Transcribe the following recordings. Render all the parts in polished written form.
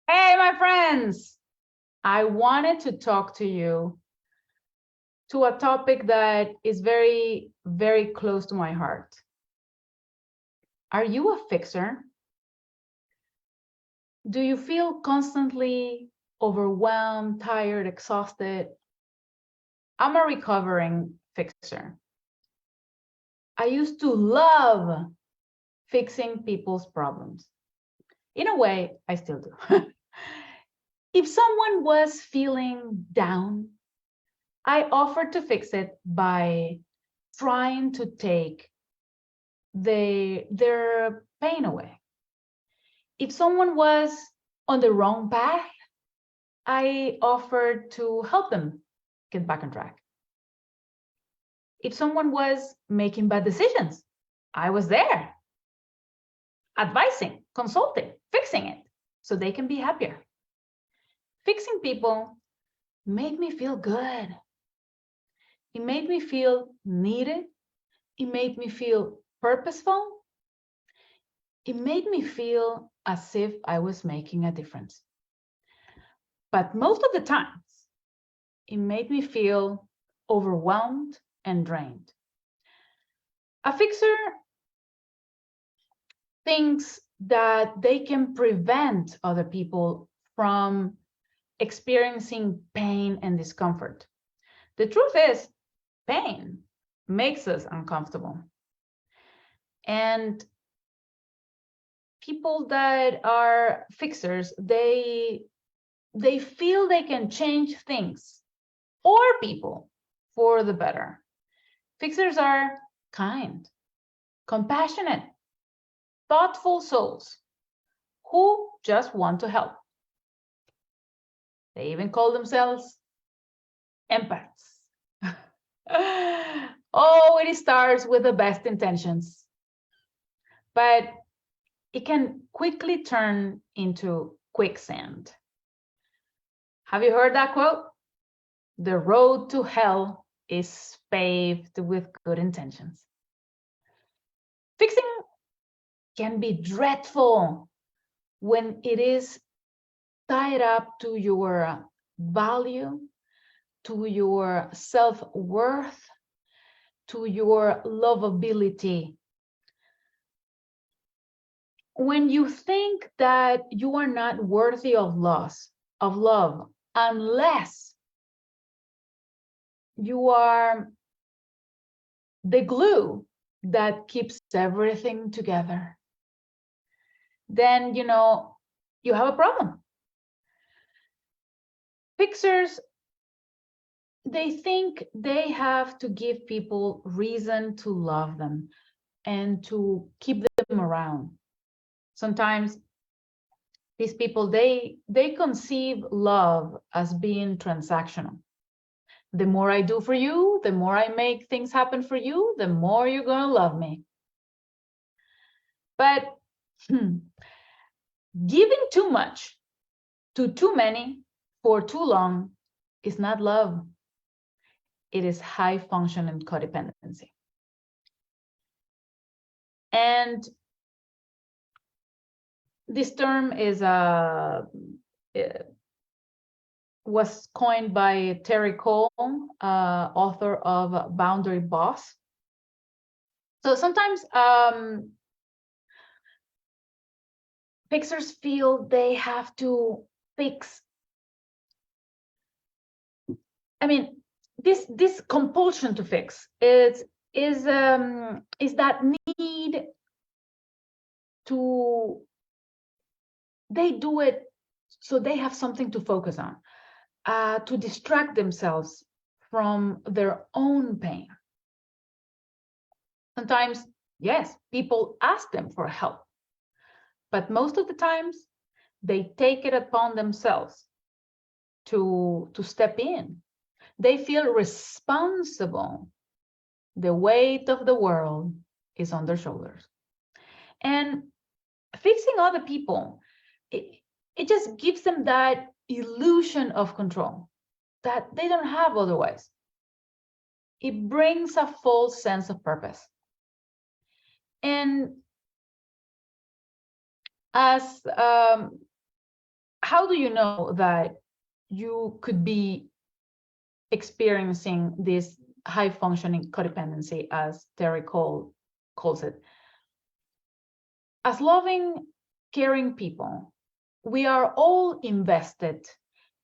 Hey, my friends! I wanted to talk to you to a topic that is very, very close to my heart. Are you a fixer? Do you feel constantly overwhelmed, tired, exhausted? I'm a recovering fixer. I used to love fixing people's problems. In a way, I still do. If someone was feeling down, I offered to fix it by trying to take their pain away. If someone was on the wrong path, I offered to help them get back on track. If someone was making bad decisions, I was there, advising, consulting, fixing it so they can be happier. Fixing people made me feel good. It made me feel needed. It made me feel purposeful. It made me feel as if I was making a difference. But most of the times, it made me feel overwhelmed and drained. A fixer thinks that they can prevent other people from experiencing pain and discomfort. The truth is, pain makes us uncomfortable. And people that are fixers, they feel they can change things or people for the better. Fixers are kind, compassionate, thoughtful souls who just want to help. They even call themselves empaths. Oh, it starts with the best intentions, but it can quickly turn into quicksand. Have you heard that quote? The road to hell is paved with good intentions. Fixing can be dreadful when it is tied up to your value, to your self-worth, to your lovability. When you think that you are not worthy of love, unless you are the glue that keeps everything together, then you have a problem. Fixers, they think they have to give people reason to love them and to keep them around. Sometimes these people, they conceive love as being transactional. The more I do for you, the more I make things happen for you, the more you're going to love me. But giving too much to too many for too long is not love. It is high functioning codependency. And this term is was coined by Terry Cole, author of Boundary Boss. So sometimes fixers feel they have to fix. I mean, this compulsion to fix is that need to. They do it so they have something to focus on, to distract themselves from their own pain. Sometimes, yes, people ask them for help, but most of the times they take it upon themselves to step in. They feel responsible. The weight of the world is on their shoulders. And fixing other people, it just gives them that illusion of control that they don't have otherwise. It brings a false sense of purpose. And as how do you know that you could be experiencing this high functioning codependency, as Terry Cole calls it? As loving, caring people, we are all invested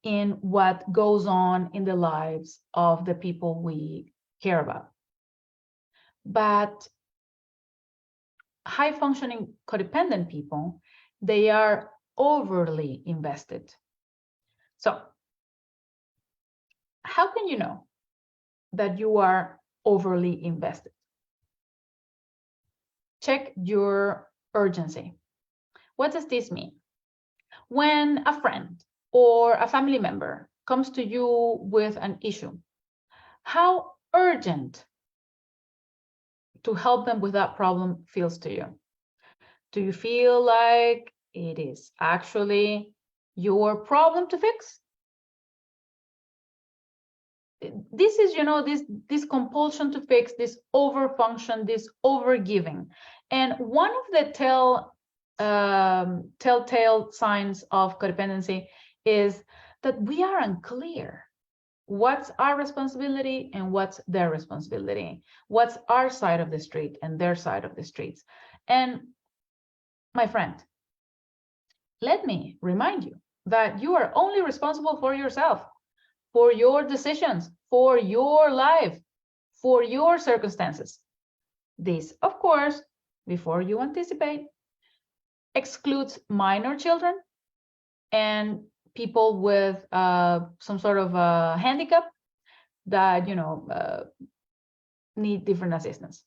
in what goes on in the lives of the people we care about. But high functioning codependent people, they are overly invested. So how can you know that you are overly invested? Check your urgency. What does this mean? When a friend or a family member comes to you with an issue, how urgent to help them with that problem feels to you? Do you feel like it is actually your problem to fix? This is, this compulsion to fix, this overfunction, this overgiving. And one of the telltale signs of codependency is that we are unclear. What's our responsibility and what's their responsibility? What's our side of the street and their side of the streets? And my friend, let me remind you that you are only responsible for yourself, for your decisions, for your life, for your circumstances. This, of course, before you anticipate, excludes minor children and people with some sort of handicap that need different assistance.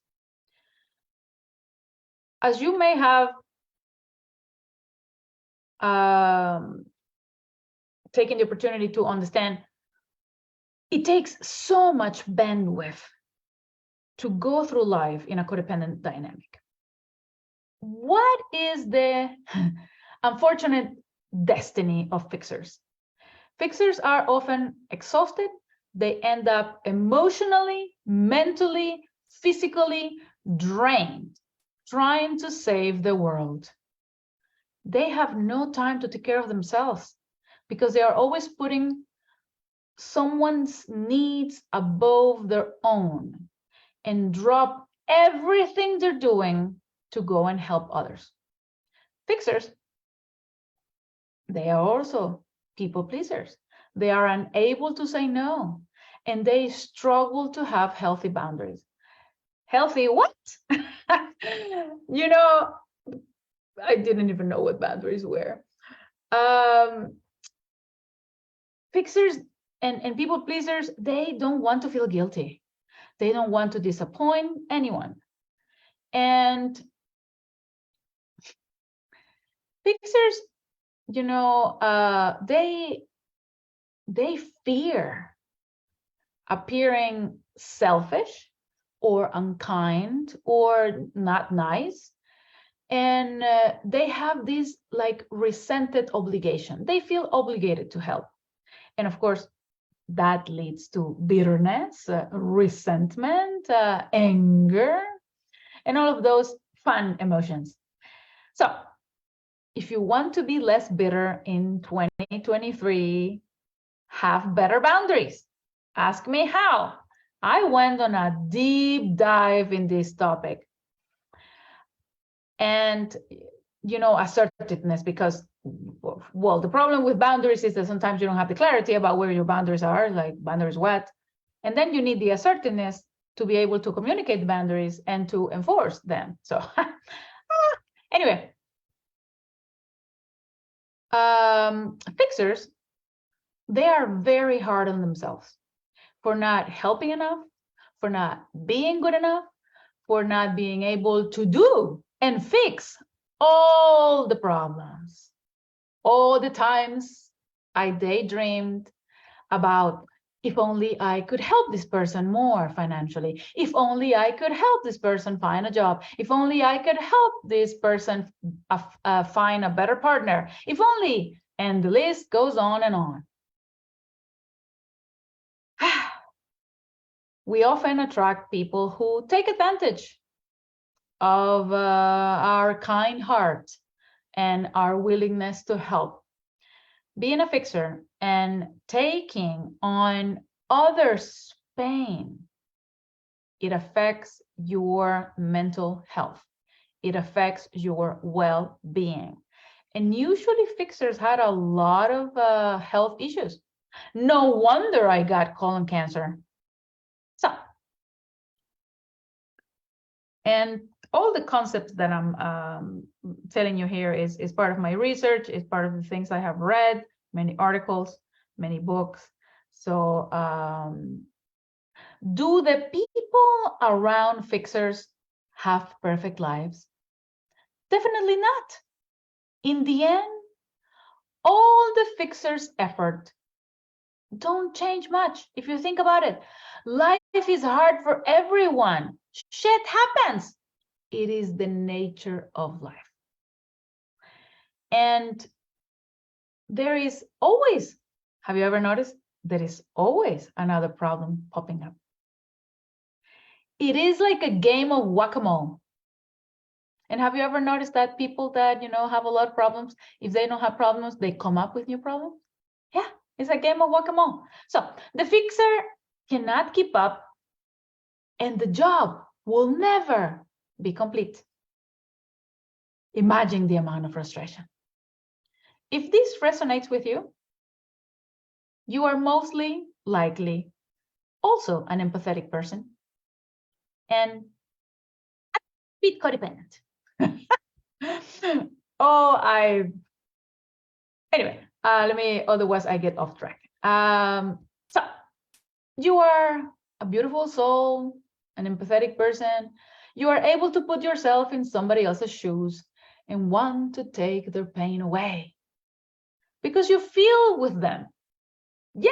As you may have taken the opportunity to understand, it takes so much bandwidth to go through life in a codependent dynamic. What is the unfortunate destiny of fixers? Fixers are often exhausted. They end up emotionally, mentally, physically drained, trying to save the world. They have no time to take care of themselves because they are always putting someone's needs above their own and drop everything they're doing to go and help others. Fixers, they are also people pleasers. They are unable to say no, and they struggle to have healthy boundaries. Healthy what? I didn't even know what boundaries were. Fixers and people pleasers, they don't want to feel guilty. They don't want to disappoint anyone. And fixers, they fear appearing selfish or unkind or not nice. And they have this resented obligation. They feel obligated to help. And of course, that leads to bitterness, resentment, anger, and all of those fun emotions. So if you want to be less bitter in 2023, have better boundaries. Ask me how. I went on a deep dive in this topic. And, assertiveness, because, well, the problem with boundaries is that sometimes you don't have the clarity about where your boundaries are, like boundaries what. And then you need the assertiveness to be able to communicate the boundaries and to enforce them. So anyway, fixers, they are very hard on themselves for not helping enough, for not being good enough, for not being able to do and fix all the problems. All the times I daydreamed about, if only I could help this person more financially, if only I could help this person find a job, if only I could help this person find a better partner, if only, and the list goes on and on. We often attract people who take advantage of our kind heart and our willingness to help. being a fixer and taking on others' pain, it affects your mental health. It affects your well-being. And usually fixers had a lot of health issues. No wonder I got colon cancer. So, and all the concepts that I'm telling you here is part of my research, is part of the things I have read, many articles, many books. So do the people around fixers have perfect lives? Definitely not. In the end, all the fixers' effort don't change much. If you think about it, life is hard for everyone. Shit happens. It is the nature of life. And there is always, have you ever noticed? There is always another problem popping up. It is like a game of whack-a-mole. And have you ever noticed that people that, have a lot of problems, if they don't have problems, they come up with new problems? Yeah, it's a game of whack-a-mole. So the fixer cannot keep up, and the job will never be complete. Imagine the amount of frustration. If this resonates with you, you are mostly likely also an empathetic person and a bit codependent. Anyway, otherwise I get off track. So you are a beautiful soul, an empathetic person. You are able to put yourself in somebody else's shoes and want to take their pain away because you feel with them. Yay,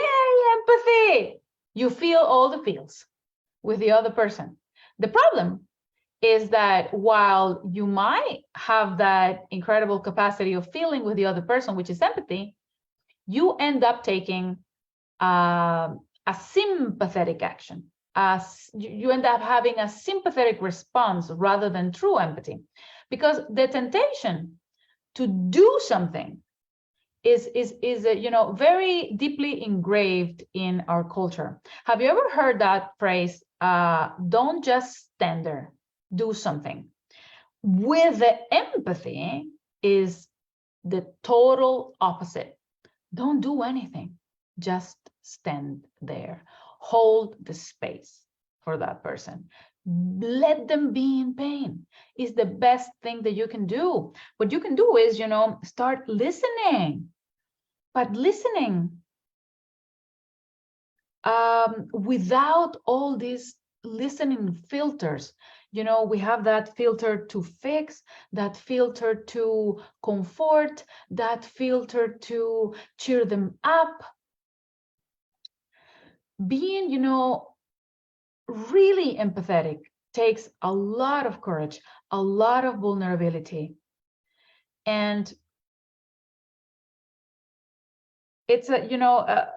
empathy! You feel all the feels with the other person. The problem is that while you might have that incredible capacity of feeling with the other person, which is empathy, you end up taking a sympathetic action. You end up having a sympathetic response rather than true empathy, because the temptation to do something is very deeply engraved in our culture. Have you ever heard that phrase? Don't just stand there, do something. With the empathy is the total opposite. Don't do anything, just stand there, hold the space for that person, let them be in pain. Is the best thing that you can do. What you can do is, start listening, but listening without all these listening filters. We have that filter to fix, that filter to comfort, that filter to cheer them up. Being, really empathetic takes a lot of courage, a lot of vulnerability. And it's a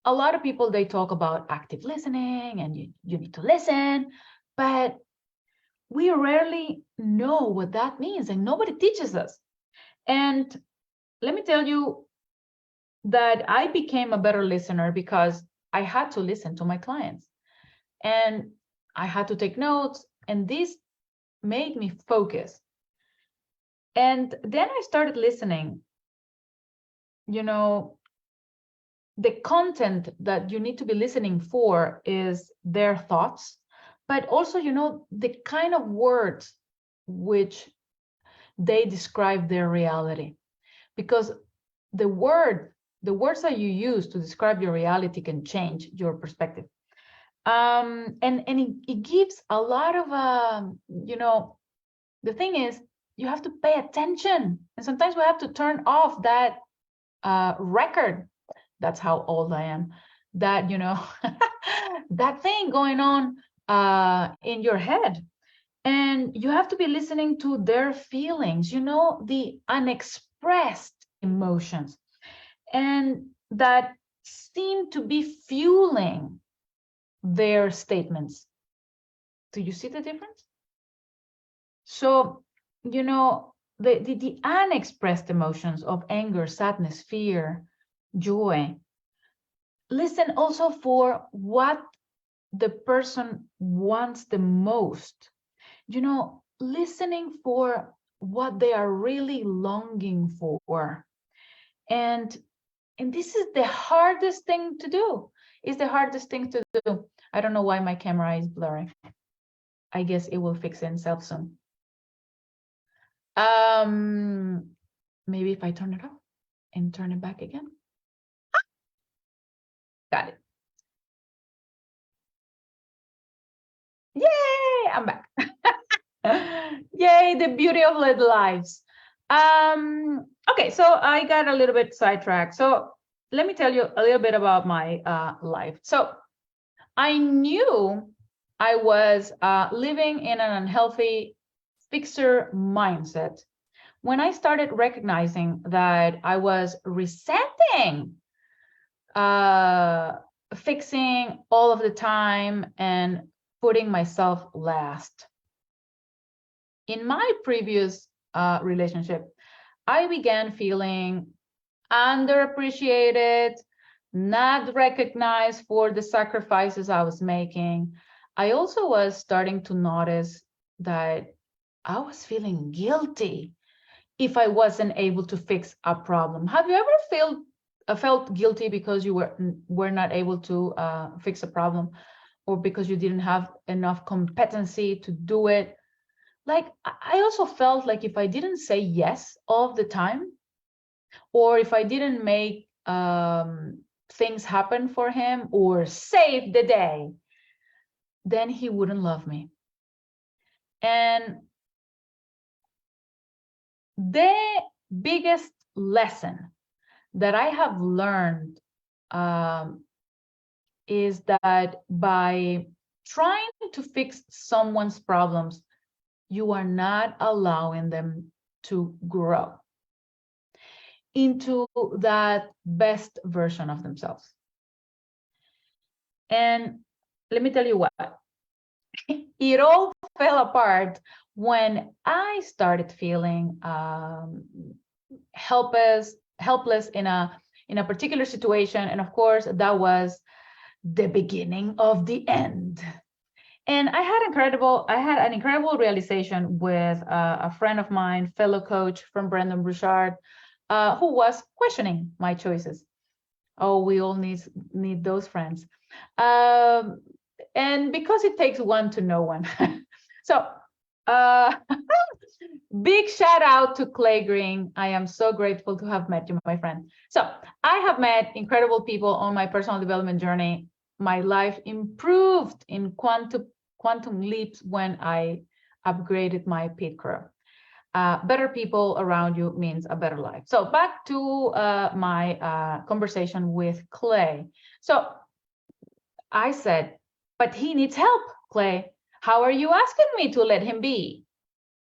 lot of people, they talk about active listening and you need to listen, but we rarely know what that means and nobody teaches us. And let me tell you that I became a better listener because I had to listen to my clients and I had to take notes, and this made me focus. And then I started listening. The content that you need to be listening for is their thoughts, but also, the kind of words which they describe their reality. Because the words that you use to describe your reality can change your perspective. And it gives a lot of, the thing is, you have to pay attention. And sometimes we have to turn off that record. That's how old I am. That, that thing going on in your head. And you have to be listening to their feelings, the unexpressed emotions, and that seem to be fueling their statements. Do you see the difference? So, the unexpressed emotions of anger, sadness, fear, joy. Listen also for what the person wants the most. Listening for what they are really longing for. And this is the hardest thing to do. It's the hardest thing to do. I don't know why my camera is blurry. I guess it will fix itself soon. Maybe if I turn it off and turn it back again. Got it. Yay, I'm back. Yay, the beauty of little lives. Okay, so I got a little bit sidetracked. So let me tell you a little bit about my life. So I knew I was living in an unhealthy fixer mindset when I started recognizing that I was resenting fixing all of the time and putting myself last. In my previous relationship, I began feeling underappreciated, not recognized for the sacrifices I was making. I also was starting to notice that I was feeling guilty if I wasn't able to fix a problem. Have you ever felt guilty because you were not able to fix a problem, or because you didn't have enough competency to do it? Like, I also felt like if I didn't say yes all the time, or if I didn't make things happen for him or save the day, then he wouldn't love me. And the biggest lesson that I have learned is that by trying to fix someone's problems, you are not allowing them to grow into that best version of themselves. And let me tell you what, it all fell apart when I started feeling helpless in a particular situation. And of course, that was the beginning of the end. And I had an incredible realization with a friend of mine, fellow coach from Brendon Burchard, who was questioning my choices. Oh, we all need those friends. And because it takes one to know one. So big shout out to Clay Green. I am so grateful to have met you, my friend. So I have met incredible people on my personal development journey. My life improved in quantum leaps when I upgraded my pit crew. Better people around you means a better life. So back to my conversation with Clay. So I said, but he needs help, Clay. How are you asking me to let him be?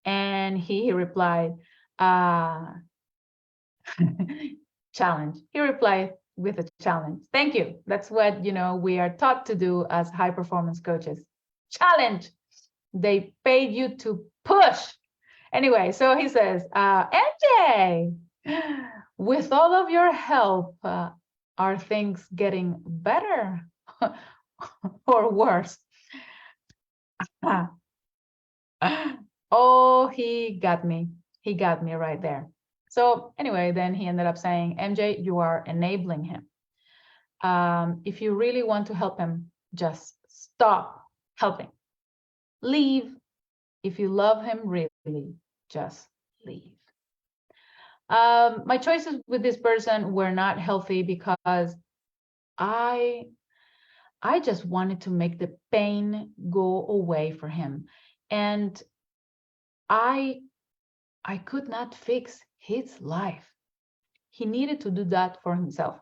And he replied, challenge. He replied with a challenge. Thank you. That's what, we are taught to do as high performance coaches. Challenge. They paid you to push. Anyway, so he says, MJ, with all of your help, are things getting better or worse? Oh, he got me. He got me right there. So anyway, then he ended up saying, MJ, you are enabling him. If you really want to help him, just stop helping. Leave. If you love him really, just leave. My choices with this person were not healthy because I just wanted to make the pain go away for him. And I could not fix his life. He needed to do that for himself.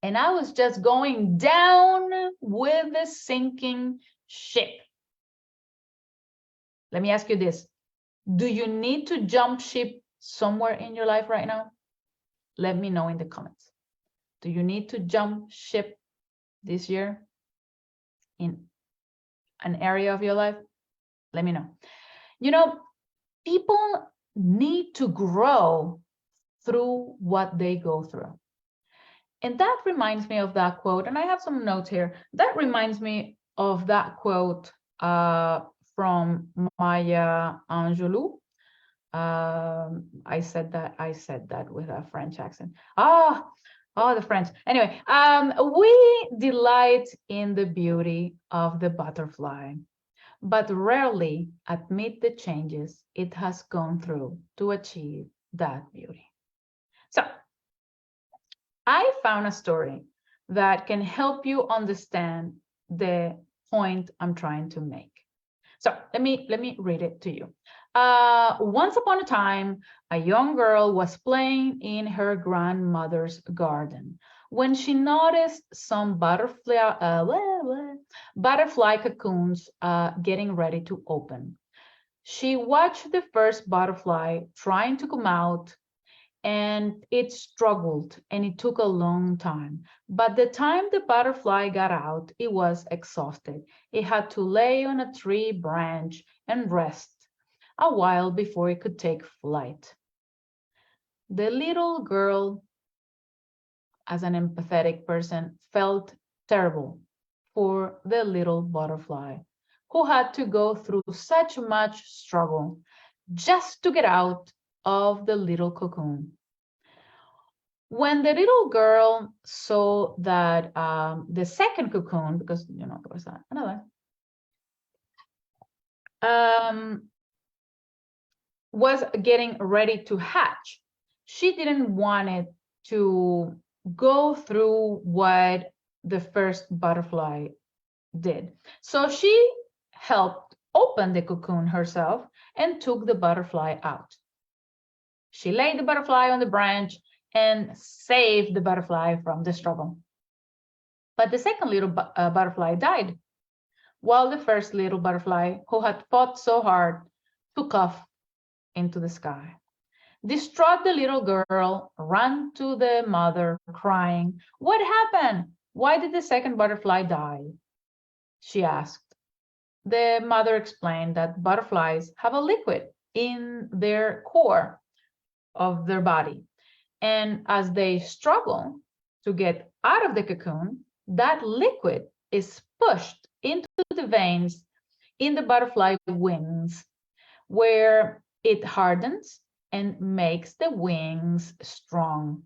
And I was just going down with the sinking ship. Let me ask you this. Do you need to jump ship somewhere in your life right now? Let me know in the comments. Do you need to jump ship this year in an area of your life? Let me know. People need to grow through what they go through. And that reminds me of that quote, and I have some notes here. That reminds me of that quote from Maya Angelou. I said that with a French accent. The French. Anyway, we delight in the beauty of the butterfly, but rarely admit the changes it has gone through to achieve that beauty. So I found a story that can help you understand the point I'm trying to make. So let me read it to you. Once upon a time, a young girl was playing in her grandmother's garden when she noticed some butterfly cocoons getting ready to open. She watched the first butterfly trying to come out, and it struggled and it took a long time. But the time the butterfly got out, it was exhausted. It had to lay on a tree branch and rest a while before it could take flight. The little girl, as an empathetic person, felt terrible for the little butterfly who had to go through such much struggle just to get out of the little cocoon. When the little girl saw that the second cocoon, because there was another, was getting ready to hatch, she didn't want it to go through what the first butterfly did. So she helped open the cocoon herself and took the butterfly out. She laid the butterfly on the branch and saved the butterfly from the struggle. But the second little butterfly died, while the first little butterfly, who had fought so hard, took off into the sky. Distraught, the little girl ran to the mother, crying, "What happened? Why did the second butterfly die?" she asked. The mother explained that butterflies have a liquid in their core of their body. And as they struggle to get out of the cocoon, that liquid is pushed into the veins in the butterfly wings, where it hardens and makes the wings strong.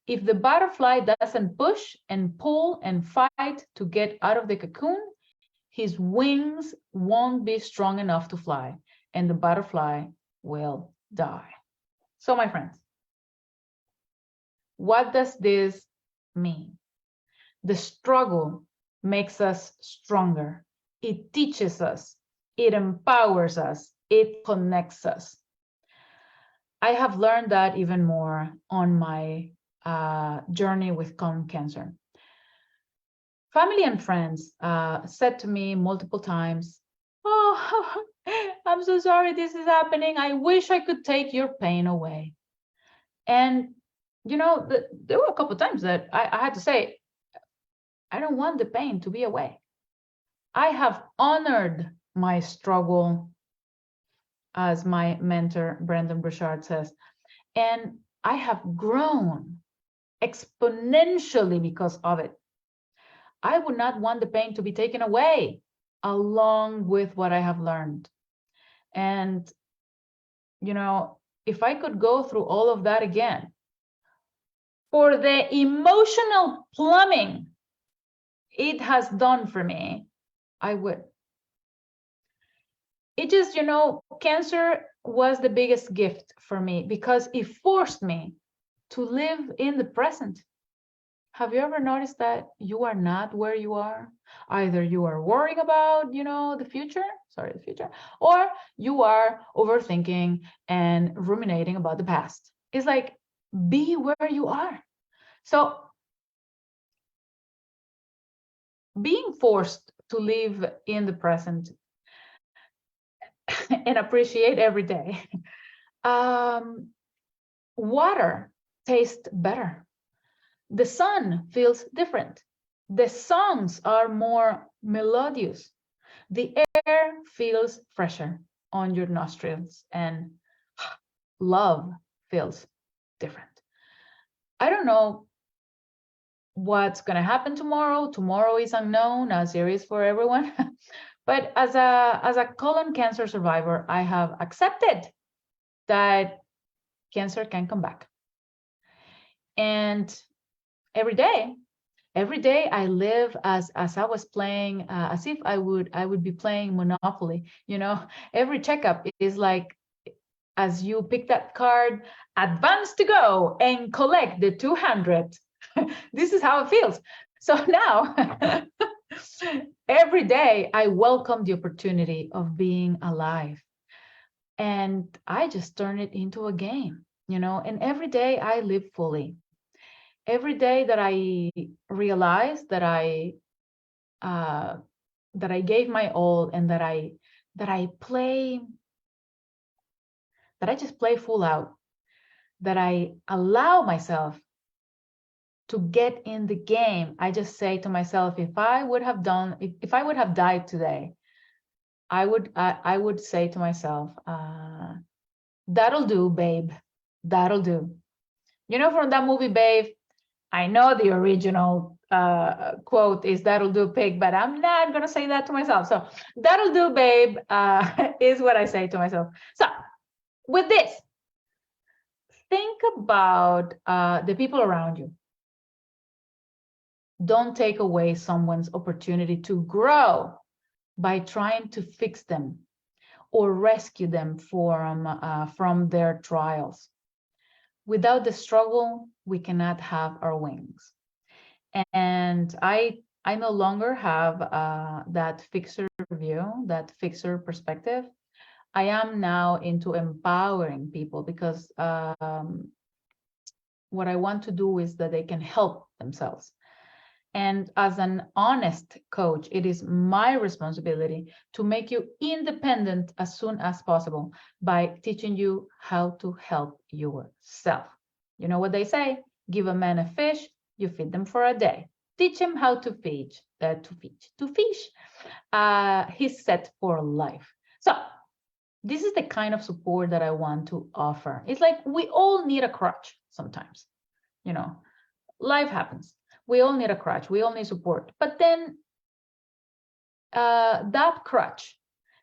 If the butterfly doesn't push and pull and fight to get out of the cocoon, his wings won't be strong enough to fly, and the butterfly will die. So, my friends, what does this mean? The struggle makes us stronger. It teaches us. It empowers us. It connects us. I have learned that even more on my journey with colon cancer. Family and friends said to me multiple times, "Oh, I'm so sorry this is happening. I wish I could take your pain away." And, there were a couple of times that I had to say, I don't want the pain to be away. I have honored my struggle, as my mentor, Brendon Burchard, says, and I have grown exponentially because of it. I would not want the pain to be taken away along with what I have learned. And, if I could go through all of that again, for the emotional plumbing it has done for me, I would. It just, cancer was the biggest gift for me because it forced me to live in the present. Have you ever noticed that you are not where you are? Either you are worrying about, the future, or you are overthinking and ruminating about the past. It's like, be where you are. So being forced to live in the present and appreciate every day. Water tastes better. The sun feels different. The songs are more melodious. The air feels fresher on your nostrils, and love feels different. I don't know what's going to happen tomorrow. Tomorrow is unknown, as it is for everyone. But as a colon cancer survivor, I have accepted that cancer can come back. And every day I live as I was playing, as if I would be playing Monopoly. Every checkup is like, as you pick that card, advance to go and collect the 200. This is how it feels. So now, every day I welcome the opportunity of being alive. And I just turn it into a game, and every day I live fully. Every day that I realize that I gave my all, and that I just play full out, that I allow myself to get in the game. I just say to myself, if I would have died today, I would say to myself, that'll do, babe. That'll do. From that movie, Babe, I know the original quote is "that'll do, pig," but I'm not gonna say that to myself. So "that'll do, babe" is what I say to myself. So with this, think about the people around you. Don't take away someone's opportunity to grow by trying to fix them or rescue them from their trials. Without the struggle, we cannot have our wings. And I no longer have that fixer view, that fixer perspective. I am now into empowering people, because what I want to do is that they can help themselves. And as an honest coach, it is my responsibility to make you independent as soon as possible by teaching you how to help yourself. You know what they say? Give a man a fish, you feed them for a day. Teach him how to fish. He's set for life. So this is the kind of support that I want to offer. It's like we all need a crutch sometimes. Life happens. We all need a crutch. We all need support. But then that crutch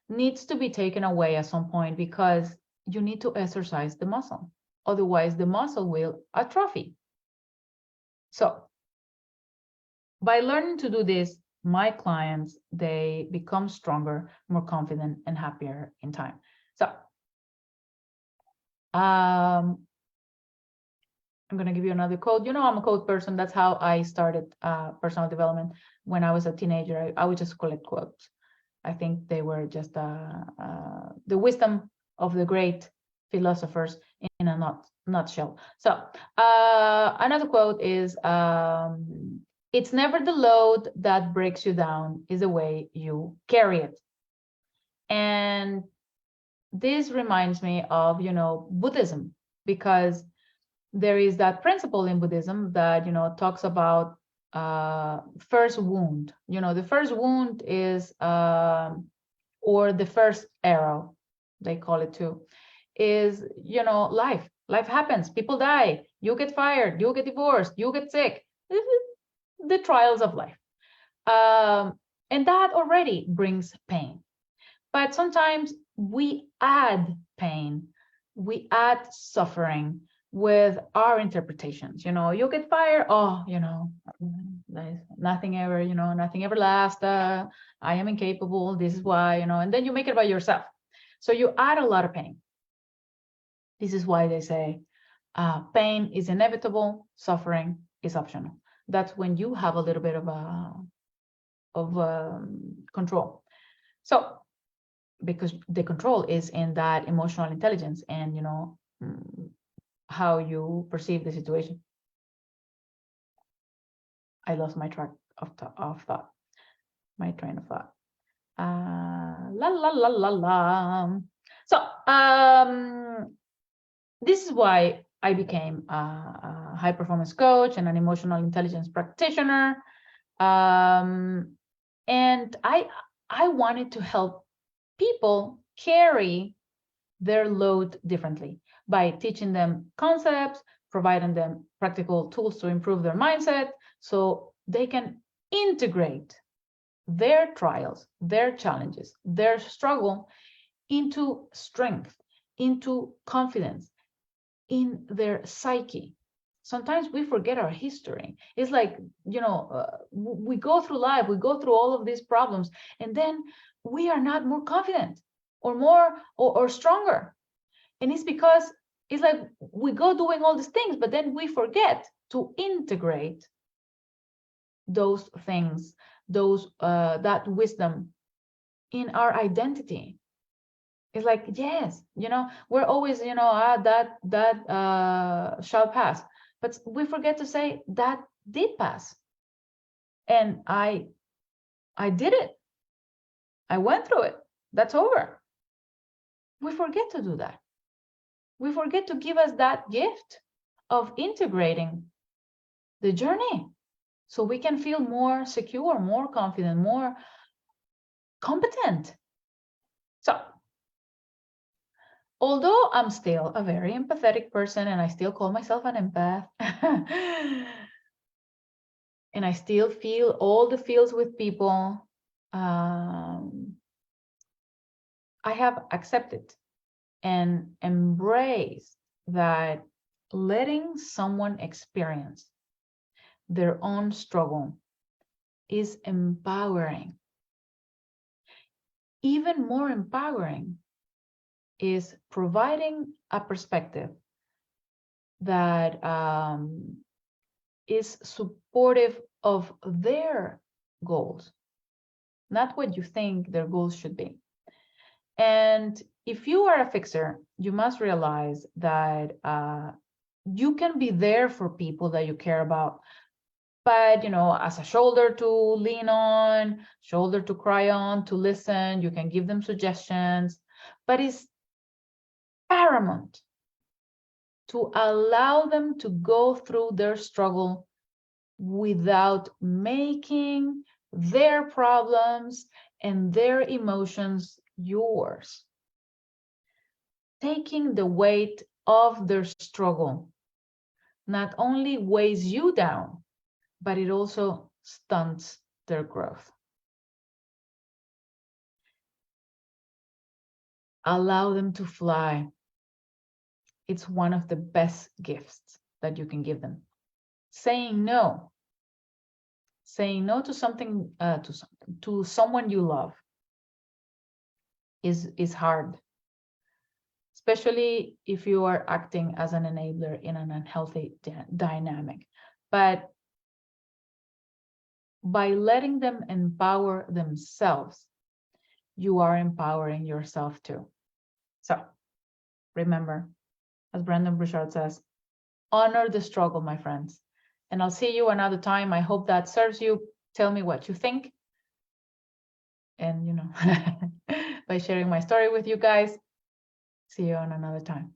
needs to be taken away at some point, because you need to exercise the muscle. Otherwise, the muscle will atrophy. So by learning to do this, my clients, they become stronger, more confident, and happier in time. So I'm going to give you another quote. I'm a quote person. That's how I started personal development. When I was a teenager, I would just collect quotes. I think they were just the wisdom of the great philosophers in a nutshell. So another quote is, it's never the load that breaks you down, is the way you carry it. And this reminds me of, Buddhism, because there is that principle in Buddhism that, talks about first wound. The first wound is, or the first arrow, they call it too, is, life. Life happens. People die. You get fired. You get divorced. You get sick. The trials of life. And that already brings pain. But sometimes we add pain. We add suffering with our interpretations. You get fired. Oh, nothing ever, nothing ever lasts. I am incapable. This is why, and then you make it by yourself. So you add a lot of pain. This is why they say pain is inevitable, suffering is optional. That's when you have a little bit of control. So because the control is in that emotional intelligence and how you perceive the situation. I lost my track of thought, my train of thought. La la la la la. So this is why I became a high performance coach and an emotional intelligence practitioner. And I wanted to help people carry their load differently. by teaching them concepts, providing them practical tools to improve their mindset so they can integrate their trials, their challenges, their struggle into strength, into confidence in their psyche. Sometimes we forget our history. It's like, we go through life, we go through all of these problems, and then we are not more confident or more or stronger. And it's because it's like we go doing all these things, but then we forget to integrate those things, that wisdom in our identity. It's like, yes, we're always, that shall pass. But we forget to say that did pass. And I did it. I went through it. That's over. We forget to do that. We forget to give us that gift of integrating the journey so we can feel more secure, more confident, more competent. So, although I'm still a very empathetic person and I still call myself an empath, and I still feel all the feels with people, I have accepted and embraced that letting someone experience their own struggle is empowering. Even more empowering is providing a perspective that is supportive of their goals, not what you think their goals should be. And if you are a fixer, you must realize that you can be there for people that you care about, but as a shoulder to lean on, shoulder to cry on, to listen. You can give them suggestions, but it's paramount to allow them to go through their struggle without making their problems and their emotions yours. Taking the weight of their struggle not only weighs you down, but it also stunts their growth. Allow them to fly. It's one of the best gifts that you can give them. Saying no to something, to someone you love is hard, especially if you are acting as an enabler in an unhealthy dynamic. But by letting them empower themselves, you are empowering yourself too. So remember, as Brendon Burchard says, honor the struggle, my friends. And I'll see you another time. I hope that serves you. Tell me what you think. And, by sharing my story with you guys. See you on another time.